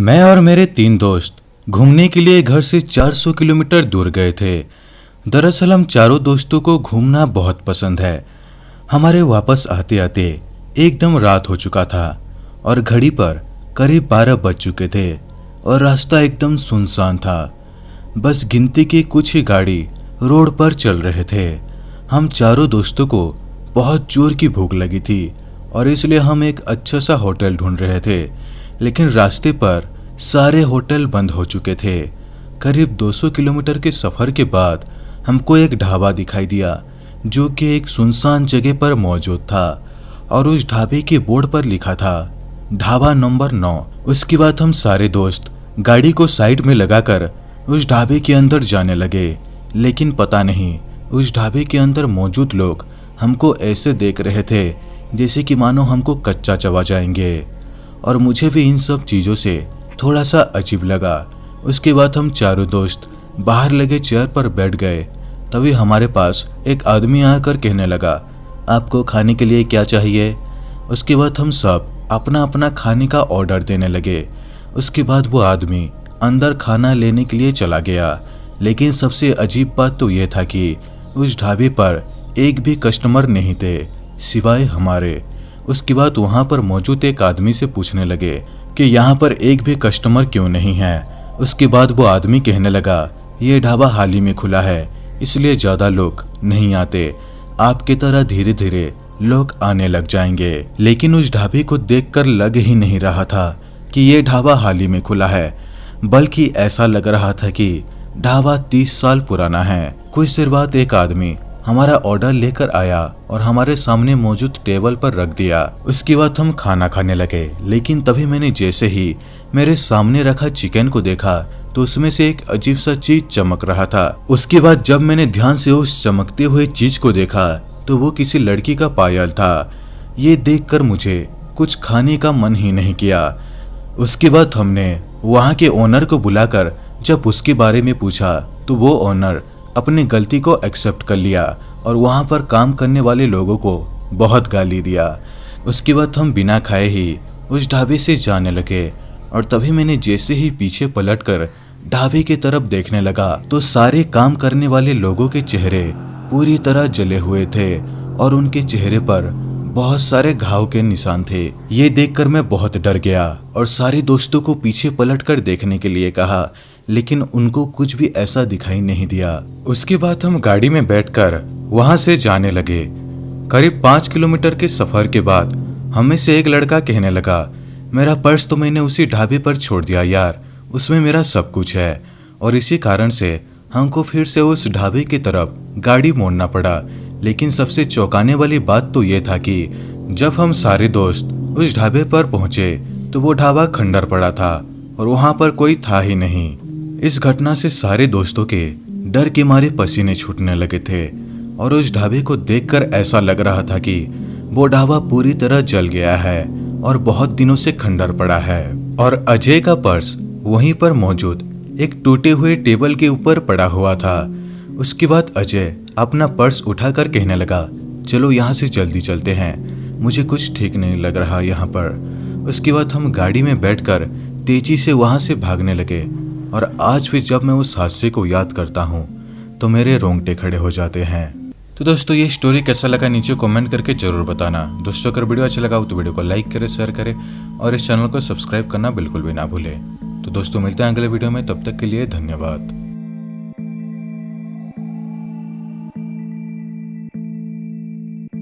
मैं और मेरे 3 दोस्त घूमने के लिए घर से 400 किलोमीटर दूर गए थे। दरअसल हम चारों दोस्तों को घूमना बहुत पसंद है। हमारे वापस आते आते एकदम रात हो चुका था और घड़ी पर करीब 12 बज चुके थे और रास्ता एकदम सुनसान था। बस गिनती की कुछ ही गाड़ी रोड पर चल रहे थे। हम चारों दोस्तों को बहुत जोर की भूख लगी थी और इसलिए हम एक अच्छा सा होटल ढूंढ रहे थे, लेकिन रास्ते पर सारे होटल बंद हो चुके थे। करीब 200 किलोमीटर के सफ़र के बाद हमको एक ढाबा दिखाई दिया जो कि एक सुनसान जगह पर मौजूद था और उस ढाबे के बोर्ड पर लिखा था ढाबा नंबर 9। उसके बाद हम सारे दोस्त गाड़ी को साइड में लगाकर उस ढाबे के अंदर जाने लगे, लेकिन पता नहीं उस ढाबे के अंदर मौजूद लोग हमको ऐसे देख रहे थे जैसे कि मानो हमको कच्चा चबा जाएंगे और मुझे भी इन सब चीज़ों से थोड़ा सा अजीब लगा। उसके बाद हम चारों दोस्त बाहर लगे चेयर पर बैठ गए। तभी हमारे पास एक आदमी आकर कहने लगा, आपको खाने के लिए क्या चाहिए? उसके बाद हम सब अपना अपना खाने का ऑर्डर देने लगे। उसके बाद वो आदमी अंदर खाना लेने के लिए चला गया, लेकिन सबसे अजीब बात तो ये था कि उस ढाबे पर एक भी कस्टमर नहीं थे सिवाय हमारे। उसके बाद वहाँ पर मौजूद एक आदमी से पूछने लगे कि यहाँ पर एक भी कस्टमर क्यों नहीं है। उसके बाद वो आदमी कहने लगा, ये ढाबा हाल ही में खुला है इसलिए ज़्यादा लोग नहीं आते, आपकी तरह धीरे धीरे लोग आने लग जाएंगे। लेकिन उस ढाबे को देखकर लग ही नहीं रहा था कि ये ढाबा हाल ही में खुला है, बल्कि ऐसा लग रहा था कि ढाबा 30 साल पुराना है। कुछ देर बाद एक आदमी हमारा ऑर्डर लेकर आया और हमारे सामने मौजूद टेबल पर रख दिया। उसके बाद हम खाना खाने लगे, लेकिन तभी मैंने जैसे ही मेरे सामने रखा चिकन को देखा तो उसमें से एक अजीब सा चीज चमक रहा था। उसके बाद जब मैंने ध्यान से उस चमकते हुए चीज को देखा तो वो किसी लड़की का पायल था। ये देखकर मुझे कुछ खाने का मन ही नहीं किया। उसके बाद हमने वहाँ के ओनर को बुलाकर जब उसके बारे में पूछा तो वो ओनर अपनी गलती को एक्सेप्ट कर लिया और वहाँ पर काम करने वाले लोगों को बहुत गाली दिया। उसके बाद हम बिना खाए ही उस ढाबे से जाने लगे और तभी मैंने जैसे ही पीछे पलटकर ढाबे की तरफ देखने लगा तो सारे काम करने वाले लोगों के चेहरे पूरी तरह जले हुए थे और उनके चेहरे पर बहुत सारे घाव के निशान थे। ये देखकर मैं बहुत डर गया और सारे दोस्तों को पीछे पलटकर देखने के लिए कहा, लेकिन उनको कुछ भी ऐसा दिखाई नहीं दिया। उसके बाद हम गाड़ी में बैठकर वहां से जाने लगे। करीब 5 किलोमीटर के सफर के बाद हमें से एक लड़का कहने लगा, मेरा पर्स तो मैंने उसी ढाबे पर छोड़ दिया यार, उसमें मेरा सब कुछ है। और इसी कारण से हमको फिर से उस ढाबे की तरफ गाड़ी मोड़ना पड़ा। लेकिन सबसे चौंकाने वाली बात तो ये था कि जब हम सारे दोस्त उस ढाबे पर पहुंचे तो वो ढाबा खंडर पड़ा था और वहां पर कोई था ही नहीं। इस घटना से सारे दोस्तों के डर के मारे पसीने छूटने लगे थे और उस ढाबे को देखकर ऐसा लग रहा था कि वो ढाबा पूरी तरह जल गया है और बहुत दिनों से खंडर पड़ा है। और अजय का पर्स वहीं पर मौजूद एक टूटे हुए टेबल के ऊपर पड़ा हुआ था। उसके बाद अजय अपना पर्स उठाकर कहने लगा, चलो यहाँ से जल्दी चलते हैं, मुझे कुछ ठीक नहीं लग रहा यहाँ पर। उसके बाद हम गाड़ी में बैठकर तेजी से वहाँ से भागने लगे और आज भी जब मैं उस हादसे को याद करता हूँ तो मेरे रोंगटे खड़े हो जाते हैं। तो दोस्तों ये स्टोरी कैसा लगा नीचे कमेंट करके जरूर बताना। दोस्तों अगर वीडियो अच्छा लगा हो तो वीडियो को लाइक करें, शेयर करें और इस चैनल को सब्सक्राइब करना बिल्कुल भी ना भूलें। तो दोस्तों मिलते हैं अगले वीडियो में, तब तक के लिए धन्यवाद।